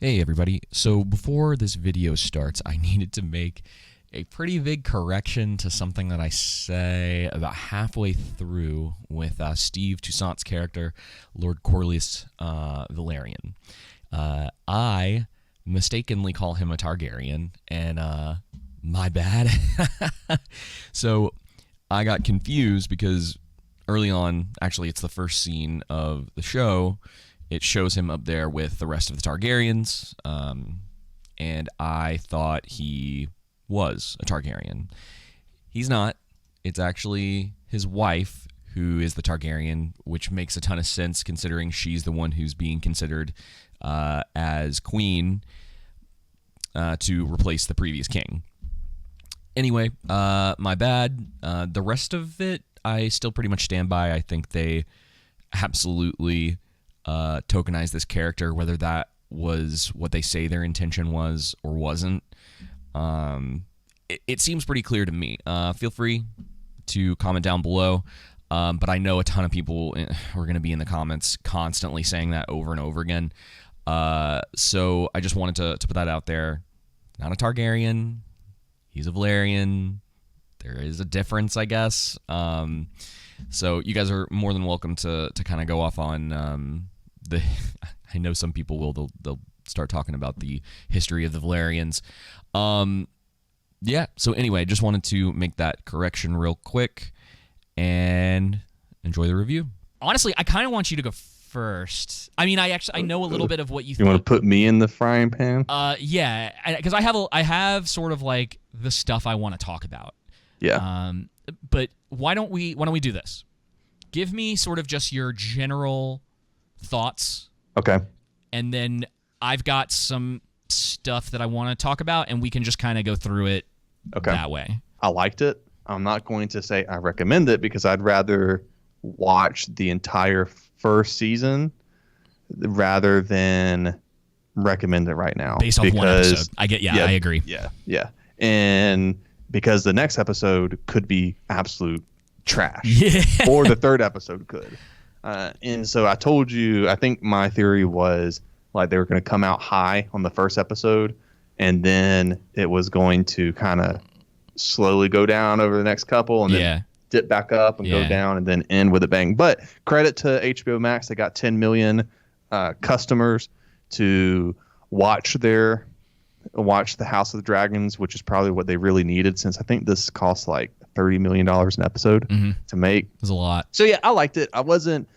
Hey everybody, so before this video starts, I needed to make a pretty big correction to something that I say about halfway through with Steve Toussaint's character, Lord Corlys Velaryon. I mistakenly call him a Targaryen, and my bad. So I got confused because early on, actually it's the first scene of the show, it shows him up there with the rest of the Targaryens, and I thought he was a Targaryen. He's not. It's actually his wife who is the Targaryen, which makes a ton of sense considering she's the one who's being considered as queen to replace the previous king. Anyway, my bad. The rest of it, I still pretty much stand by. I think they absolutely tokenize this character, whether that was what they say their intention was or wasn't. It seems pretty clear to me. Feel free to comment down below, but I know a ton of people are going to be in the comments constantly saying that over and over again. So I just wanted to put that out there. Not a Targaryen. He's a Velaryon. There is a difference, I guess. So you guys are more than welcome to kind of go off on I know some people will. They'll start talking about the history of the Velaryons. Yeah. So anyway, just wanted to make that correction real quick and enjoy the review. Honestly, I kind of want you to go first. I mean, I know a little bit of what you. You want to put me in the frying pan? Yeah, because I have sort of like the stuff I want to talk about. Yeah. But why don't we do this? Give me sort of just your general thoughts. Okay. And then I've got some stuff that I want to talk about, and we can just kind of go through it that way. I liked it. I'm not going to say I recommend it because I'd rather watch the entire first season rather than recommend it right now. Based off one episode. I agree. Yeah. And because the next episode could be absolute trash. Yeah. Or the third episode could. And so I told you, I think my theory was like they were going to come out high on the first episode, and then it was going to kind of slowly go down over the next couple, and then dip back up and go down, and then end with a bang. But credit to HBO Max, they got 10 million customers to watch The House of the Dragons, which is probably what they really needed, since I think this costs like $30 million an episode to make. It was a lot. So yeah, I liked it. I wasn't,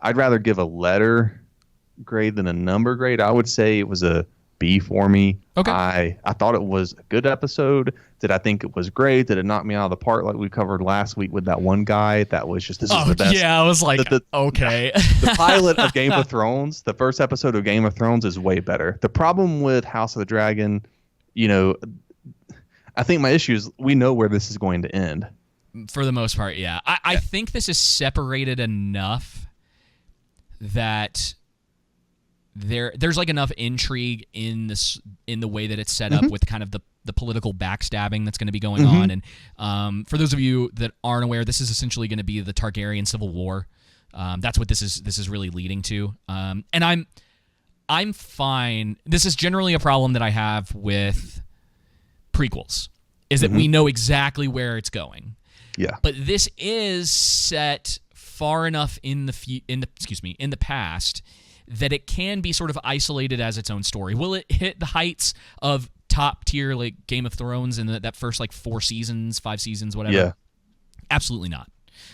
I'd rather give a letter grade than a number grade. I would say it was a B for me. Okay. I thought it was a good episode. Did I think it was great? Did it knock me out of the park like we covered last week with that one guy that was just, this is the best? Yeah, I was like, okay. The pilot of Game of Thrones, the first episode of Game of Thrones is way better. The problem with House of the Dragon, I think my issue is we know where this is going to end. For the most part, yeah. I think this is separated enough that there's like enough intrigue in the way that it's set up with kind of the political backstabbing that's going to be going on. And for those of you that aren't aware, this is essentially going to be the Targaryen Civil War. That's what this is really leading to. And I'm fine. This is generally a problem that I have with prequels, is that we know exactly where it's going. Yeah. But this is set far enough in the past that it can be sort of isolated as its own story. Will it hit the heights of top tier like Game of Thrones in that first like 5 seasons, whatever? Yeah. Absolutely not.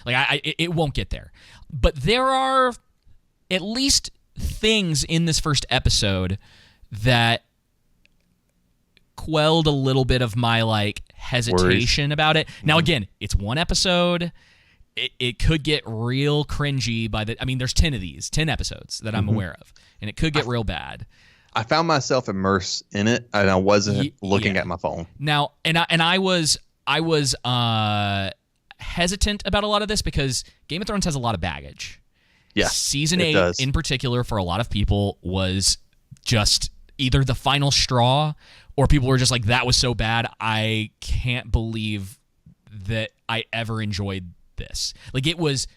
Like it won't get there. But there are at least things in this first episode that quelled a little bit of my like hesitation about it. Now again, it's one episode. It could get real cringy there's 10 of these, 10 episodes that I'm aware of, and it could get real bad. I found myself immersed in it, and I wasn't looking at my phone. Now, and I was hesitant about a lot of this because Game of Thrones has a lot of baggage. Yeah, Season 8 in particular for a lot of people was just either the final straw, or people were just like, that was so bad, I can't believe that I ever enjoyed this. Like, it was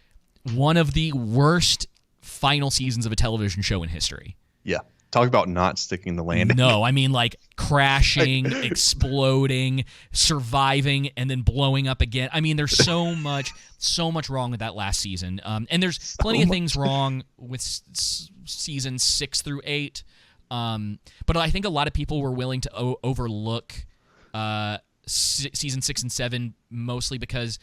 one of the worst final seasons of a television show in history. Yeah. Talk about not sticking the landing. No, I mean like crashing, exploding, surviving, and then blowing up again. I mean, there's so much wrong with that last season. And there's plenty of things wrong with season 6 through 8. But I think a lot of people were willing to overlook season 6 and 7 mostly because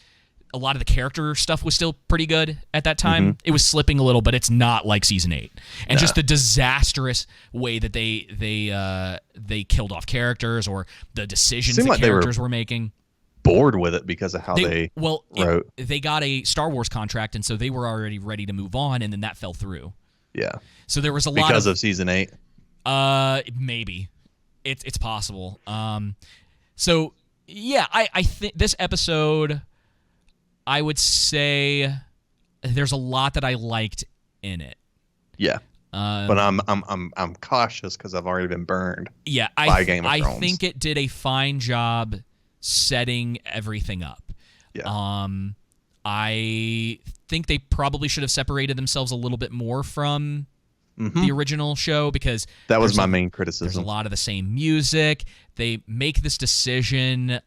a lot of the character stuff was still pretty good at that time. It was slipping a little, but it's not like season 8. And just the disastrous way that they killed off characters or the decisions the characters were making. Bored with it because of how they wrote. They got a Star Wars contract, and so they were already ready to move on, and then that fell through. Yeah. So there was a lot because of season 8. Maybe it's possible. So yeah, I think this episode, I would say there's a lot that I liked in it. Yeah. But I'm cautious because I've already been burned. Yeah, by Game of Thrones. I think it did a fine job setting everything up. Yeah. I think they probably should have separated themselves a little bit more from the original show because that was my main criticism. There's a lot of the same music. They make this decision.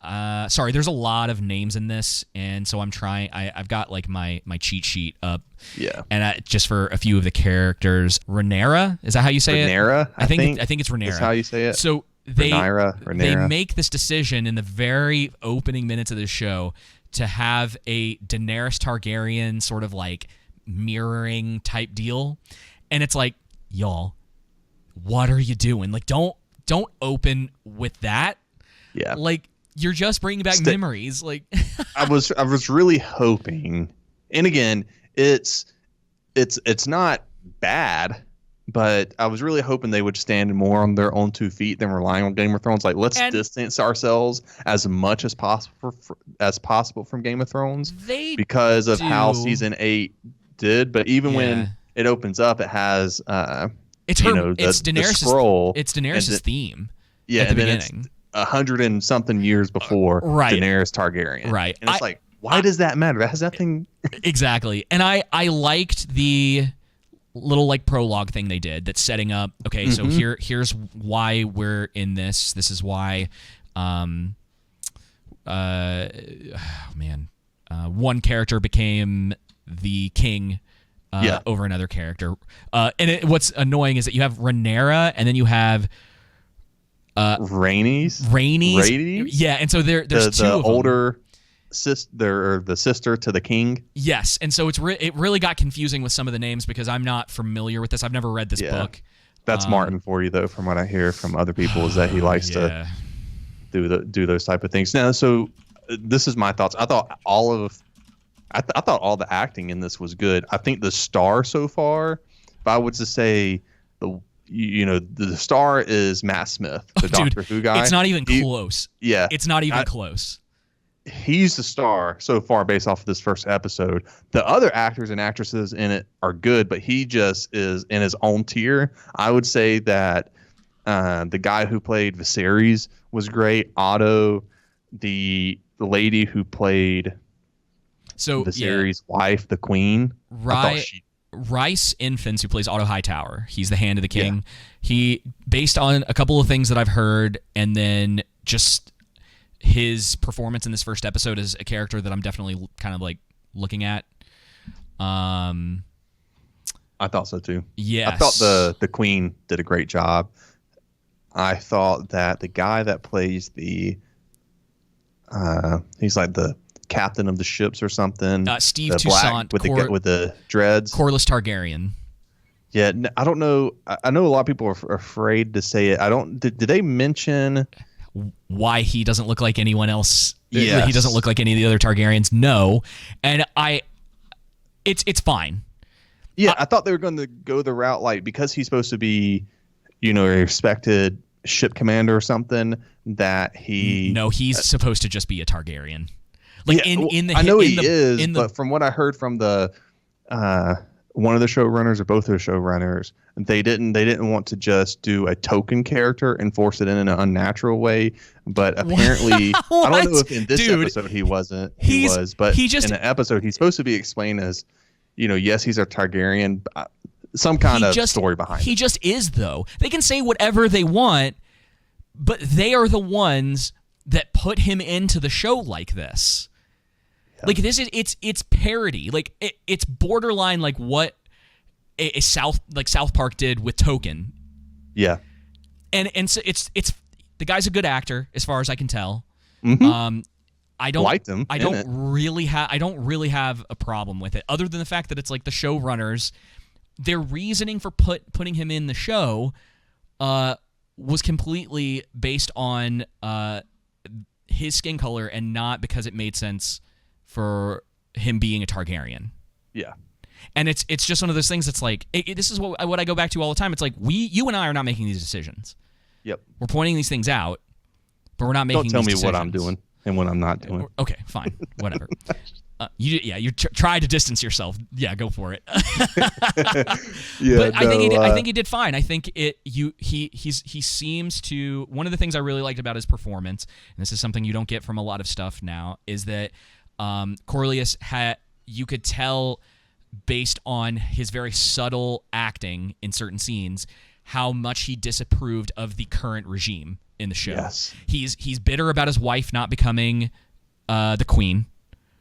Sorry, there's a lot of names in this, and so I'm trying. I've got like my cheat sheet up. Yeah. And just for a few of the characters, Rhaenyra, is that how you say Rhaenyra, it? I think it's Rhaenyra. That's how you say it. So they Rhaenyra. make this decision in the very opening minutes of the show to have a Daenerys Targaryen sort of like mirroring type deal, and it's like, y'all, what are you doing? Like, don't open with that. Yeah. Like, you're just bringing back memories. Like, I was really hoping, and again, it's not bad, but I was really hoping they would stand more on their own 2 feet than relying on Game of Thrones. Like, let's distance ourselves as much as possible from Game of Thrones because of how season 8 did. But even when it opens up, it has it's Daenerys' scroll. It's Daenerys' theme. Yeah, at the and beginning. It's 100 and something years before Daenerys Targaryen. Right. And it's like, why does that matter? That has nothing. Exactly. And I liked the little like prologue thing they did that's setting up. Okay, so here's why we're in this. This is why. One character became the king. Over another character. What's annoying is that you have Rhaenyra and then you have Rhaenys. Yeah, and so there's two of them. Older sister, the sister to the king. Yes, and so it really got confusing with some of the names because I'm not familiar with this. I've never read this book. That's Martin for you, though, from what I hear from other people, is that he likes to do those type of things. Now, so this is my thoughts. I thought all the acting in this was good. I think the star so far, if I would just say the star is Matt Smith, the Doctor Who guy. It's not even close. Yeah. It's not even close. He's the star so far based off of this first episode. The other actors and actresses in it are good, but he just is in his own tier. I would say that the guy who played Viserys was great. Otto, the lady who played Viserys' wife, the queen. Rhys Infants, who plays Otto Hightower. He's the Hand of the King. Yeah. He, based on a couple of things that I've heard, and then just his performance in this first episode is a character that I'm definitely kind of like looking at. I thought so too. Yes. I thought the queen did a great job. I thought that the guy that plays he's like the captain of the ships or something. Steve Toussaint with the dreads. Corlys Targaryen. Yeah, I don't know. I know a lot of people are afraid to say it. Did they mention why he doesn't look like anyone else? Yes. He doesn't look like any of the other Targaryens. No, and it's fine. Yeah, I thought they were going to go the route like because he's supposed to be, a respected ship commander or something that he. No, he's supposed to just be a Targaryen. Like I know he is, but from what I heard from the one of the showrunners or both of the showrunners, they didn't want to just do a token character and force it in an unnatural way. But apparently, I don't know if in this episode he wasn't. He was, but in the episode he's supposed to be explained as, yes, he's a Targaryen. some kind of story behind it. He just is, though. They can say whatever they want, but they are the ones that put him into the show like this. Yeah. Like this is it's parody. Like it's borderline like what a South Park did with Token. Yeah. And so it's the guy's a good actor as far as I can tell. Mm-hmm. I don't liked him. I don't really have a problem with it, other than the fact that it's like the showrunners, their reasoning for putting him in the show was completely based on his skin color and not because it made sense for him being a Targaryen. Yeah. And it's just one of those things that's like, this is what I go back to all the time. It's like, you and I are not making these decisions. Yep. We're pointing these things out, but we're not making these decisions. Don't tell me what I'm doing and what I'm not doing. Okay, fine. Whatever. You try to distance yourself. Yeah, go for it. Yeah, but I think he did fine. I think he seems to. One of the things I really liked about his performance, and this is something you don't get from a lot of stuff now, is that Corliss you could tell based on his very subtle acting in certain scenes how much he disapproved of the current regime in the show. Yes. He's bitter about his wife not becoming the queen.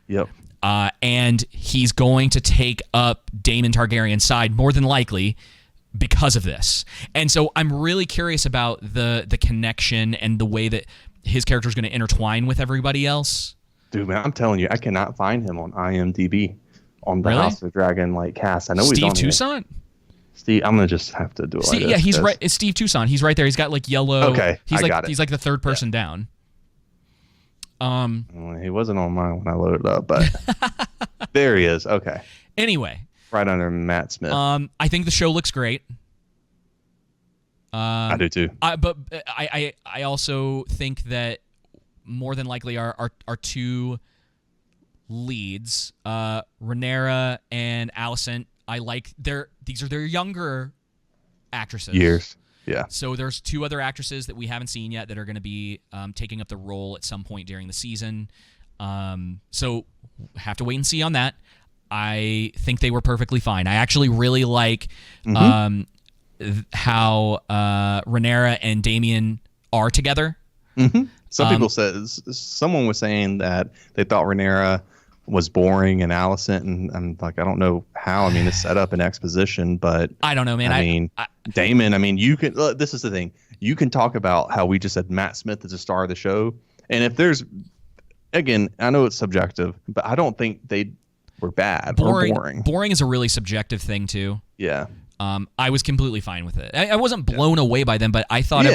Yep. And he's going to take up Daemon Targaryen's side more than likely because of this. And so I'm really curious about the connection and the way that his character is going to intertwine with everybody else. Dude, man, I'm telling you, I cannot find him on IMDb on the Really? House of Dragon cast. I know Steve he's on Toussaint? Here. Steve, I'm gonna just have to do it. Yeah, he's right. It's Steve Toussaint. He's right there. He's got like yellow. Okay, I got it. He's like the third person down. Well, he wasn't on mine when I loaded it up, but there he is. Okay. Anyway, right under Matt Smith. I think the show looks great. I do too. But I also think that more than likely our two leads, Rhaenyra and Alicent, I like these are their younger actresses. Years. Yeah. So there's two other actresses that we haven't seen yet that are going to be taking up the role at some point during the season. So have to wait and see on that. I think they were perfectly fine. I actually really like how Rhaenyra and Damian are together. Mm-hmm. Someone was saying that they thought Rhaenyra was boring and Alicent, and I'm like, I don't know how. I mean, it's set up in exposition, but I don't know, man. I mean, Daemon. I mean, you can. This is the thing. You can talk about how we just said Matt Smith is a star of the show, and if there's, again, I know it's subjective, but I don't think they were bad or boring. Boring is a really subjective thing too. Yeah. I was completely fine with it. I wasn't blown away by them, but I thought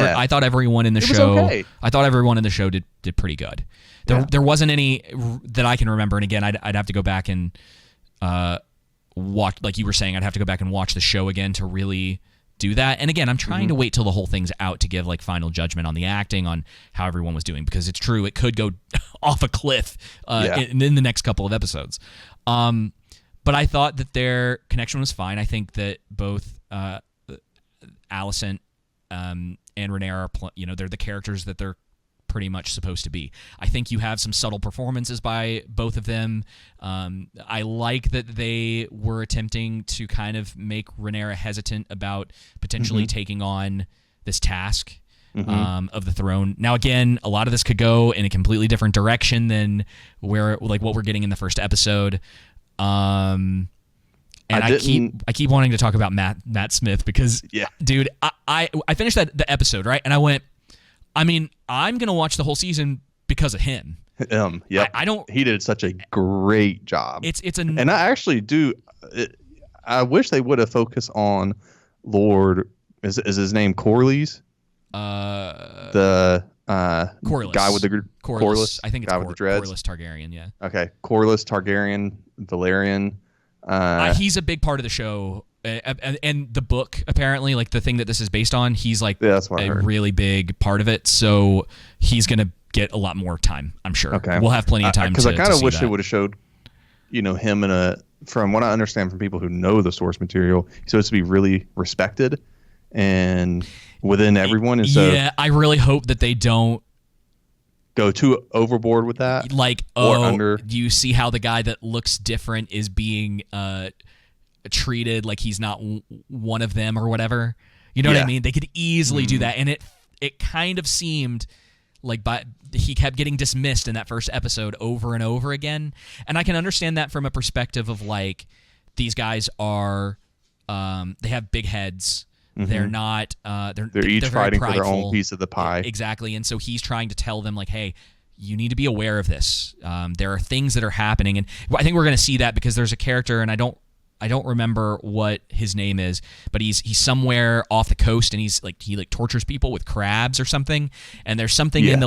everyone in the show. Okay. I thought everyone in the show did pretty good. There wasn't any that I can remember, and again, I'd have to go back and watch. Like you were saying, I'd have to go back and watch the show again to really do that. And again, I'm trying to wait till the whole thing's out to give like final judgment on the acting, on how everyone was doing, because it's true, it could go off a cliff in the next couple of episodes. But I thought that their connection was fine. I think that both Alicent and Rhaenyra are, they're the characters that they're pretty much supposed to be. I think you have some subtle performances by both of them. I like that they were attempting to kind of make Rhaenyra hesitant about potentially taking on this task of the throne. Now, again, a lot of this could go in a completely different direction than what we're getting in the first episode. And I keep wanting to talk about Matt Smith because, dude, I finished the episode, right? And I went, I mean, I'm gonna watch the whole season because of him. I don't. He did such a great job. And I actually do. I wish they would have focused on Lord. Is his name Corlys? The Corlys. Guy with the Corlys. I think it's guy with the dreads. Corlys Targaryen. Yeah. Okay, Corlys Targaryen, Valerian. He's a big part of the show, and the book apparently, like the thing that this is based on. He's like that's what I heard. Really big part of it. So he's gonna get a lot more time, I'm sure. Okay, we'll have plenty of time. Because I kind of wish that. they would have showed, him from what I understand from people who know the source material, he's supposed to be really respected and within everyone. And so I really hope that they don't go too overboard with that. Like, do you see how the guy that looks different is being treated like he's not one of them or whatever. You know what I mean? They could easily do that, and it kind of seemed like he kept getting dismissed in that first episode over and over again. And I can understand that from a perspective of like these guys are they have big heads. They're not they're each very fighting prideful. for their own piece of the pie. Exactly. And so he's trying to tell them like, hey, you need to be aware of this. There are things that are happening, and I think we're going to see that because there's a character, and I don't remember what his name is, but he's somewhere off the coast, and he tortures people with crabs or something. And there's something in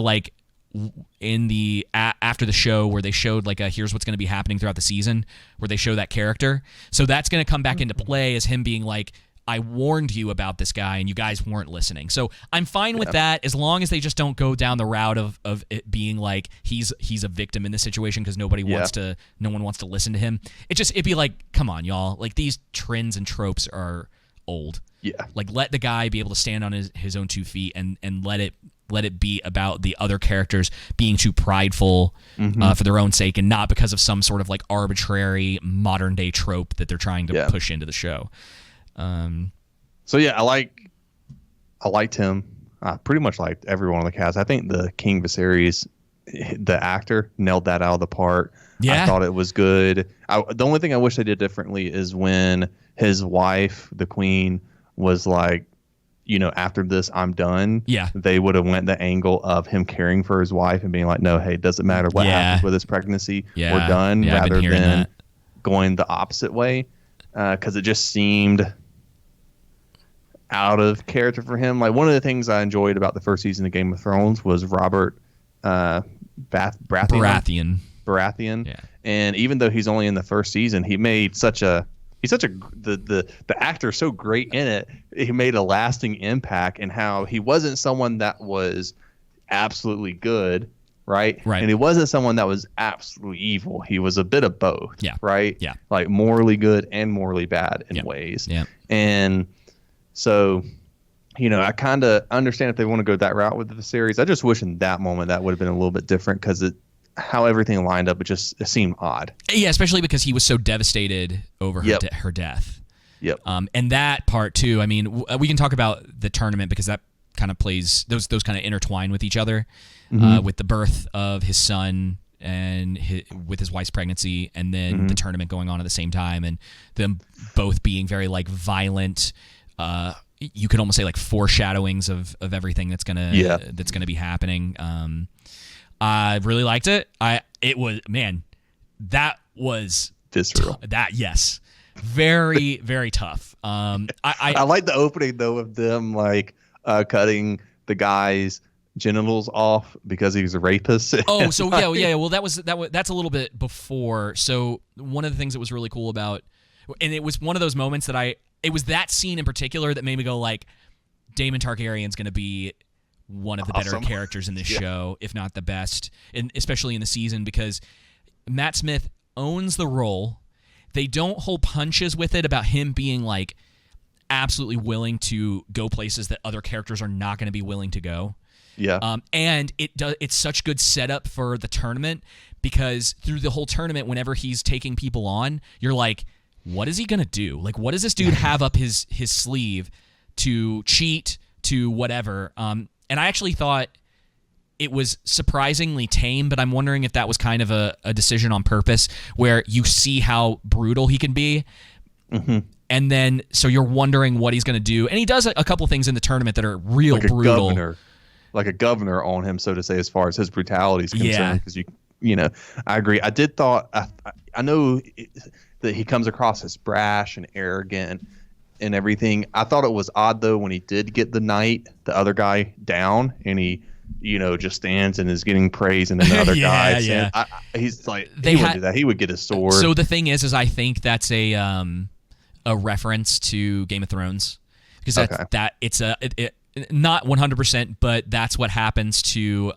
the after the show where they showed like here's what's going to be happening throughout the season, where they show that character. So that's going to come back into play as him being like, I warned you about this guy and you guys weren't listening. So I'm fine with that as long as they just don't go down the route of it being like he's a victim in this situation because no one wants to listen to him. It'd be like, come on, y'all. Like these trends and tropes are old. Yeah. Like let the guy be able to stand on his own 2 feet and let it be about the other characters being too prideful for their own sake and not because of some sort of like arbitrary modern day trope that they're trying to push into the show. So yeah, I liked him. I pretty much liked everyone on the cast. I think the King Viserys, the actor, nailed that out of the park. Yeah. I thought it was good. The only thing I wish they did differently is when his wife, the queen, was like, after this, I'm done. Yeah. They would have went the angle of him caring for his wife and being like, no, hey, it doesn't matter what happens with this pregnancy. Yeah. We're done, rather than going the opposite way. Because it just seemed out of character for him. Like one of the things I enjoyed about the first season of Game of Thrones was Robert Baratheon. Yeah. And even though he's only in the first season, the actor's so great in it. He made a lasting impact in how he wasn't someone that was absolutely good, right? And he wasn't someone that was absolutely evil. He was a bit of both, right? Yeah. Like morally good and morally bad in ways. Yeah. And so, I kind of understand if they want to go that route with the series. I just wish in that moment that would have been a little bit different because how everything lined up, it seemed odd. Yeah, especially because he was so devastated over her death. Yep. And that part too. I mean, we can talk about the tournament because that kind of plays those kind of intertwine with each other, with the birth of his son and with his wife's pregnancy, and then the tournament going on at the same time, and them both being very like violent. You could almost say like foreshadowings of everything that's gonna be happening. I really liked it. That was visceral. Very very tough. I like the opening though of them like cutting the guy's genitals off because he was a rapist. Oh, so well that's a little bit before. So one of the things that was really cool about, and it was one of those moments it was that scene in particular that made me go like, Daemon Targaryen's going to be one of the better characters in this show, if not the best, and especially in the season, because Matt Smith owns the role. They don't hold punches with it about him being like absolutely willing to go places that other characters are not going to be willing to go. Yeah. And it's such good setup for the tournament because through the whole tournament, whenever he's taking people on, you're like, what is he going to do? Like, what does this dude have up his sleeve to cheat, to whatever? And I actually thought it was surprisingly tame, but I'm wondering if that was kind of a decision on purpose where you see how brutal he can be. And then, so you're wondering what he's going to do. And he does a couple things in the tournament that are real like brutal. Like a governor on him, so to say, as far as his brutality is concerned. Because I agree. I know that he comes across as brash and arrogant and everything. I thought it was odd though when he did get the other guy down, and he, just stands and is getting praise, and then the other guy, he's like, he would do that. He would get his sword. So the thing is I think that's a reference to Game of Thrones because it's not 100%, but that's what happens to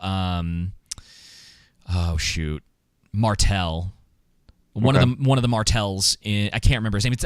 Martell. One of the Martells in, I can't remember his name. It's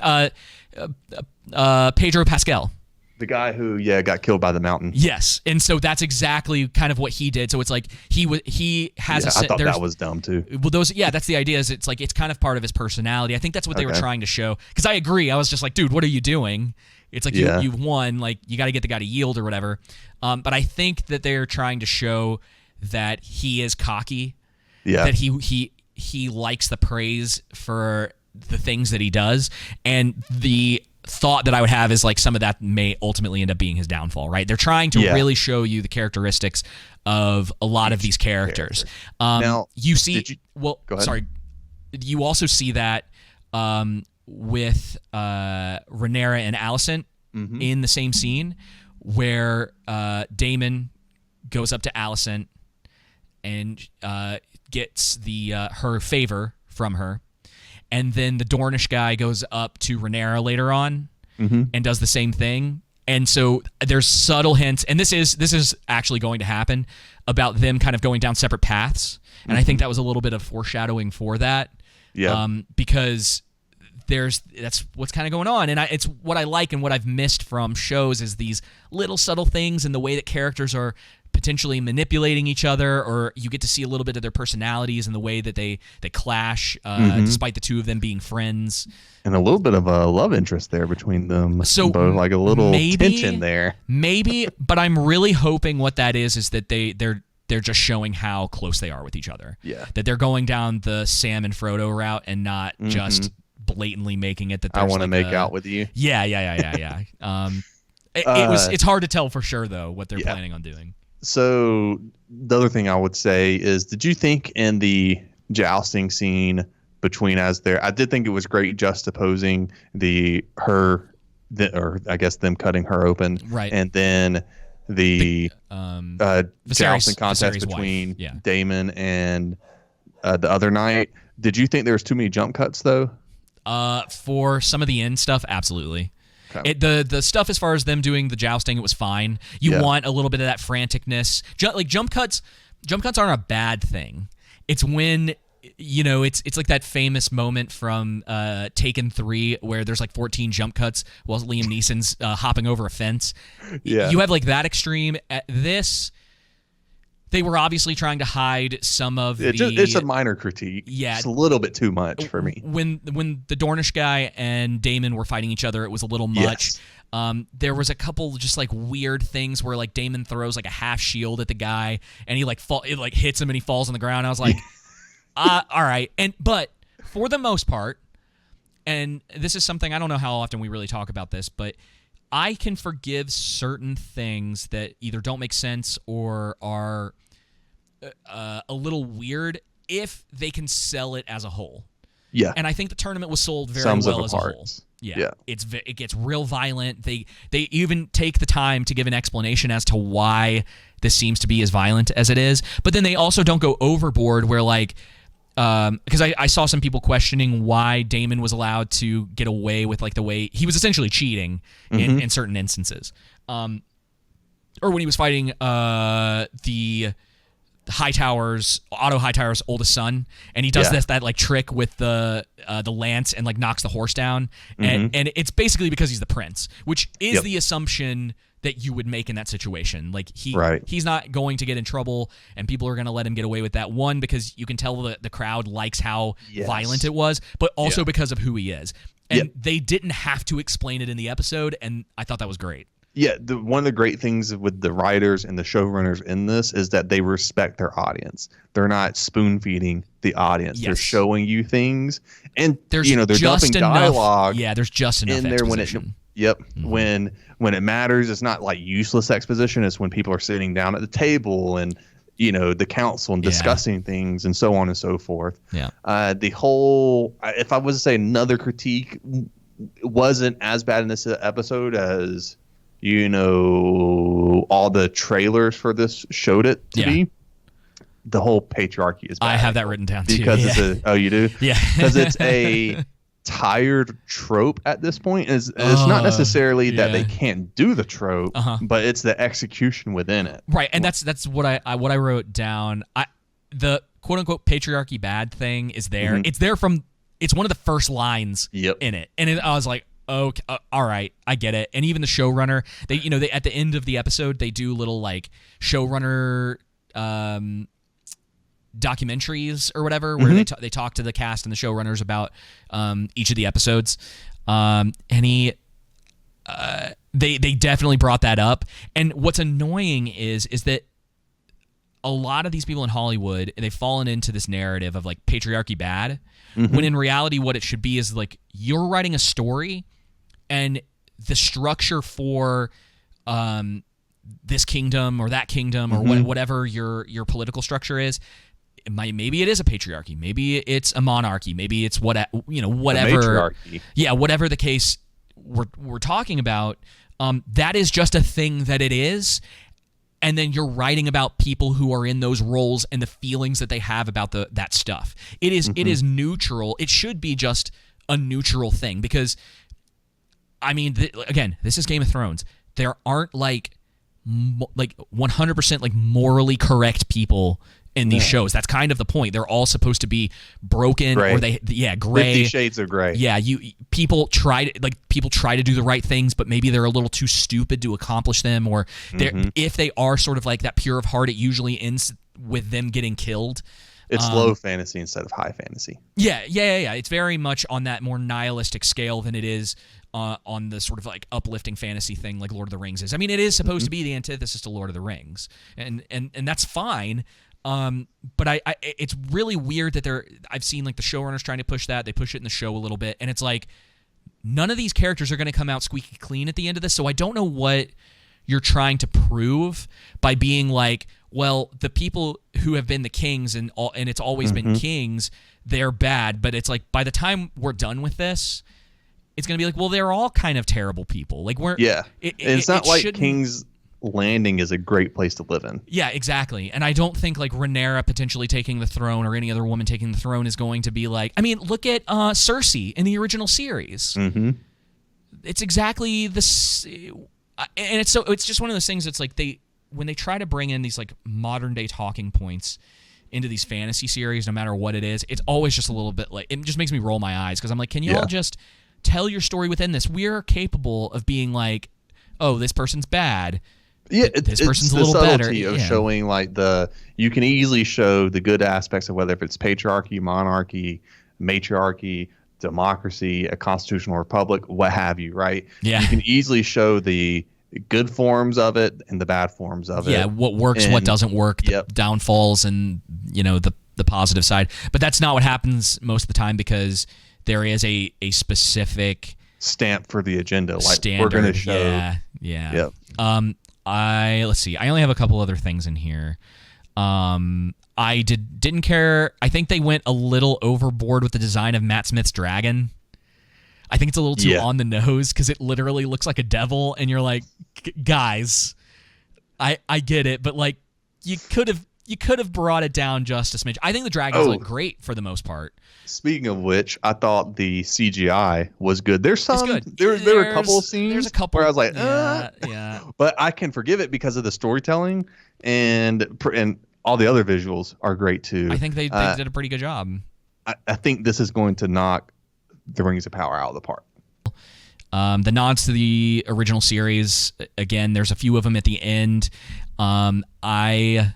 Pedro Pascal. The guy who got killed by the mountain. Yes, and so that's exactly kind of what he did. So it's like he has I thought that was dumb too. Well, that's the idea. Is it's like it's kind of part of his personality. I think that's what they were trying to show. Because I agree. I was just like, dude, what are you doing? It's like you've won. Like you got to get the guy to yield or whatever. But I think that they're trying to show that he is cocky. Yeah. That he likes the praise for the things that he does, and the thought that I would have is like some of that may ultimately end up being his downfall, right? They're trying to really show you the characteristics of a lot of these characters. Now, you see, go ahead. Sorry, you also see that with Rhaenyra and Alicent in the same scene where Daemon goes up to Alicent and gets her favor from her. And then the Dornish guy goes up to Rhaenyra later on and does the same thing. And so there's subtle hints, and this is actually going to happen, about them kind of going down separate paths. And I think that was a little bit of foreshadowing for that. Yeah. Because that's what's kind of going on. And it's what I like and what I've missed from shows is these little subtle things and the way that characters are potentially manipulating each other, or you get to see a little bit of their personalities and the way that they clash, despite the two of them being friends. And a little bit of a love interest there between them. So both, like a little tension there. Maybe, but I'm really hoping what that is that they're just showing how close they are with each other. Yeah. That they're going down the Sam and Frodo route and not just blatantly making it that I want to make out with you. Yeah. It's hard to tell for sure though what they're planning on doing. So the other thing I would say is, did you think in the jousting scene between I did think it was great juxtaposing or I guess them cutting her open, right, and then the jousting contest between Daemon and the other knight. Did you think there was too many jump cuts though? For some of the end stuff, absolutely. Okay. The stuff as far as them doing the jousting, it was fine. You want a little bit of that franticness. Like jump cuts aren't a bad thing. It's when it's like that famous moment from Taken 3 where there's like 14 jump cuts while Liam Neeson's hopping over a fence. Yeah. You have like that extreme. At this, they were obviously trying to hide some of it's a minor critique. Yeah. It's a little bit too much for me. When the Dornish guy and Daemon were fighting each other, it was a little much. Yes. There was a couple just like weird things where like Daemon throws like a half shield at the guy and he it hits him and he falls on the ground. I was like, all right. But for the most part, and this is something, I don't know how often we really talk about this, but I can forgive certain things that either don't make sense or are a little weird if they can sell it as a whole. Yeah. And I think the tournament was sold very well as a whole. Yeah. It gets real violent. They even take the time to give an explanation as to why this seems to be as violent as it is. But then they also don't go overboard where like because I saw some people questioning why Daemon was allowed to get away with like the way he was essentially cheating in certain instances, or when he was fighting the Otto Hightower's oldest son, and he does that like trick with the lance and like knocks the horse down, and it's basically because he's the prince, which is the assumption that you would make in that situation. Like he's not going to get in trouble, and people are going to let him get away with that. One, because you can tell the crowd likes how violent it was, but also because of who he is. And they didn't have to explain it in the episode, and I thought that was great. Yeah, one of the great things with the writers and the showrunners in this is that they respect their audience. They're not spoon feeding the audience. Yes. They're showing you things, and they're dumping dialogue. Yeah, there's just enough in there exposition. When it matters. It's not like useless exposition. It's when people are sitting down at the table and the council and discussing things and so on and so forth. Yeah. The whole, if I was to say another critique, wasn't as bad in this episode as all the trailers for this showed it to be. The whole patriarchy is bad. I have that written down too. Because you do? Yeah. Because it's a tired trope at this point. It's not necessarily that they can't do the trope, but it's the execution within it. Right, and that's what I wrote down. The quote unquote patriarchy bad thing is there. It's there from. It's one of the first lines in it, and I was like, okay, all right, I get it. And even the showrunner, they at the end of the episode, they do little like showrunner documentaries or whatever, where they talk to the cast and the showrunners about each of the episodes. And they definitely brought that up. And what's annoying is that a lot of these people in Hollywood, they've fallen into this narrative of like patriarchy bad, when in reality what it should be is like you're writing a story and the structure for this kingdom or that kingdom or whatever your political structure is, maybe it is a patriarchy, maybe it's a monarchy, maybe it's whatever, whatever the case we're talking about, that is just a thing that it is. And then you're writing about people who are in those roles and the feelings that they have about that stuff. It is neutral. It should be just a neutral thing because, I mean, again, this is Game of Thrones. There aren't like 100% like morally correct people in these shows. That's kind of the point. They're all supposed to be broken gray. Or gray. 50 Shades of Gray. Yeah, people try to do the right things, but maybe they're a little too stupid to accomplish them, or if they are sort of like that pure of heart, it usually ends with them getting killed. It's low fantasy instead of high fantasy. Yeah. It's very much on that more nihilistic scale than it is on the sort of like uplifting fantasy thing like Lord of the Rings is. I mean, it is supposed to be the antithesis to Lord of the Rings, and that's fine. But it's really weird that I've seen like the showrunners trying to push that. They push it in the show a little bit, and it's like none of these characters are going to come out squeaky clean at the end of this. So I don't know what you're trying to prove by being like, well, the people who have been the kings and it's always been kings, they're bad. But it's like by the time we're done with this, it's going to be like, well, they're all kind of terrible people. Like it's not like King's Landing is a great place to live in. Yeah, exactly. And I don't think like Rhaenyra potentially taking the throne or any other woman taking the throne is going to be like, I mean, look at Cersei in the original series. It's exactly this, and it's just one of those things that's like when they try to bring in these like modern day talking points into these fantasy series, no matter what it is, it's always just a little bit like, it just makes me roll my eyes because I'm like, can you all just tell your story within this? We're capable of being like, oh, this person's bad. Yeah, this person's it's a little the better. subtlety of showing like you can easily show the good aspects of whether if it's patriarchy, monarchy, matriarchy, democracy, a constitutional republic, what have you, right? Yeah. You can easily show the good forms of it and the bad forms of it. Yeah, what works, what doesn't work, the downfalls, and the positive side. But that's not what happens most of the time because there is a specific stamp for the agenda. Like standard. We're going to show. Yeah. Yep. Let's see. I only have a couple other things in here. I didn't care. I think they went a little overboard with the design of Matt Smith's dragon. I think it's a little too on the nose because it literally looks like a devil, and you're like, guys, I get it, but like you could have brought it down just a smidge. I think the dragons look great for the most part. Speaking of which, I thought the CGI was good. There's some. Good. There were a couple of scenes. There's a couple where I was like, yeah. But I can forgive it because of the storytelling and all the other visuals are great too. I think they did a pretty good job. I think this is going to knock the Rings of Power out of the park. The nods to the original series, again, there's a few of them at the end. I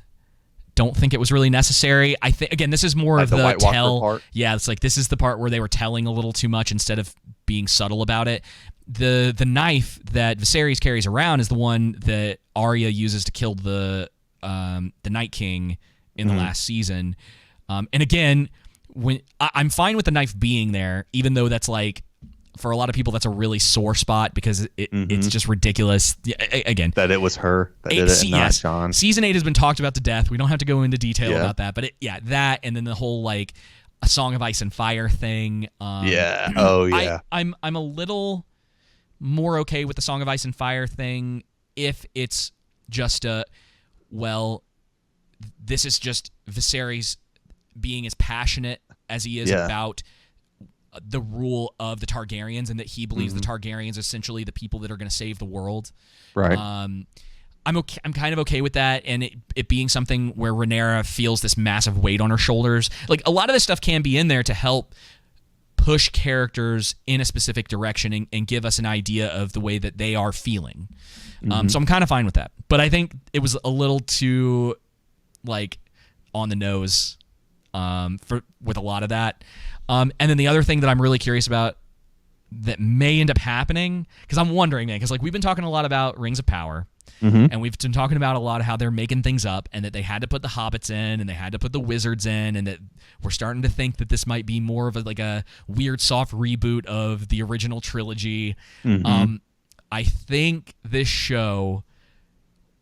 don't think it was really necessary. I think, again, this is more like of the White Walker part. Yeah, it's like this is the part where they were telling a little too much instead of being subtle about it. The knife that Viserys carries around is the one that Arya uses to kill the Night King in the last season. And again, when I'm fine with the knife being there, even though that's like, for a lot of people, that's a really sore spot because it's just ridiculous. Again, that it was her that did it, and not Jon. Season 8 has been talked about to death. We don't have to go into detail about that, but that, and then the whole like a Song of Ice and Fire thing. I'm a little more okay with the Song of Ice and Fire thing if it's just this is just Viserys being as passionate as he is about the rule of the Targaryens, and that he believes the Targaryens are essentially the people that are going to save the world. Right. I'm okay. I'm kind of okay with that, and it being something where Rhaenyra feels this massive weight on her shoulders. Like a lot of this stuff can be in there to help push characters in a specific direction and give us an idea of the way that they are feeling. So I'm kind of fine with that. But I think it was a little too like on the nose with a lot of that. And then the other thing that I'm really curious about that may end up happening, because I'm wondering, man, because like we've been talking a lot about Rings of Power, and we've been talking about a lot of how they're making things up, and that they had to put the hobbits in, and they had to put the wizards in, and that we're starting to think that this might be more of a weird soft reboot of the original trilogy. I think this show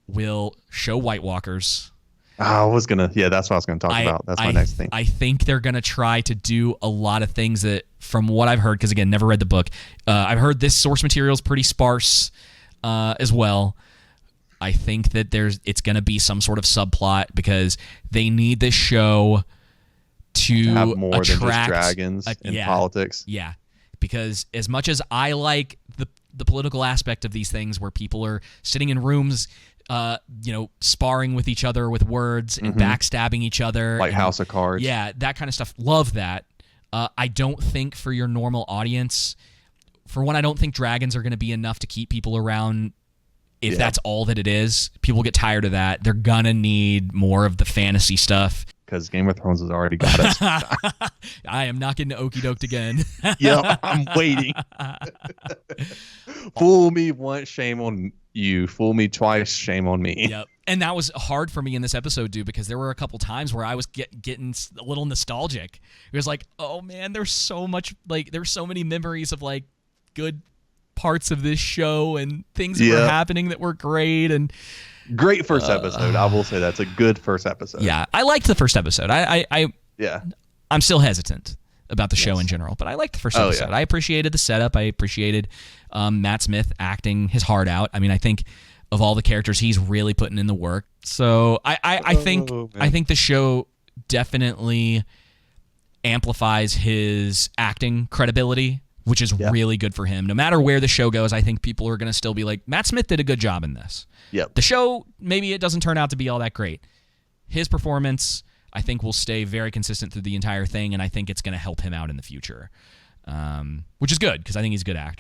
will show White Walkers. I was gonna, that's what I was gonna talk about. That's my next thing. I think they're gonna try to do a lot of things that, from what I've heard, because again, never read the book, I've heard this source material is pretty sparse as well. I think that it's gonna be some sort of subplot because they need this show to have more attract than just dragons in politics. Yeah, because as much as I like the political aspect of these things, where people are sitting in rooms, sparring with each other with words and backstabbing each other. Like House of Cards. Yeah, that kind of stuff. Love that. I don't think for your normal audience, for one, I don't think dragons are going to be enough to keep people around if that's all that it is. People get tired of that. They're going to need more of the fantasy stuff. Because Game of Thrones has already got us. I am not getting okey-doked again. Yep, I'm waiting. Fool me once, shame on you. Fool me twice, shame on me. Yep. And that was hard for me in this episode, dude, because there were a couple times where I was getting a little nostalgic. It was like, oh man, there's so many memories of like good parts of this show and things that were happening that were great. And great first episode. I will say that's a good first episode. Yeah, I liked the first episode. I'm still hesitant about the show in general, but I liked the first episode. I appreciated the setup. I appreciated Matt Smith acting his heart out. I mean, I think of all the characters, he's really putting in the work. So I think the show definitely amplifies his acting credibility, which is really good for him. No matter where the show goes, I think people are going to still be like, Matt Smith did a good job in this. Yep. The show, maybe it doesn't turn out to be all that great. His performance, I think, will stay very consistent through the entire thing, and I think it's going to help him out in the future, which is good because I think he's a good actor.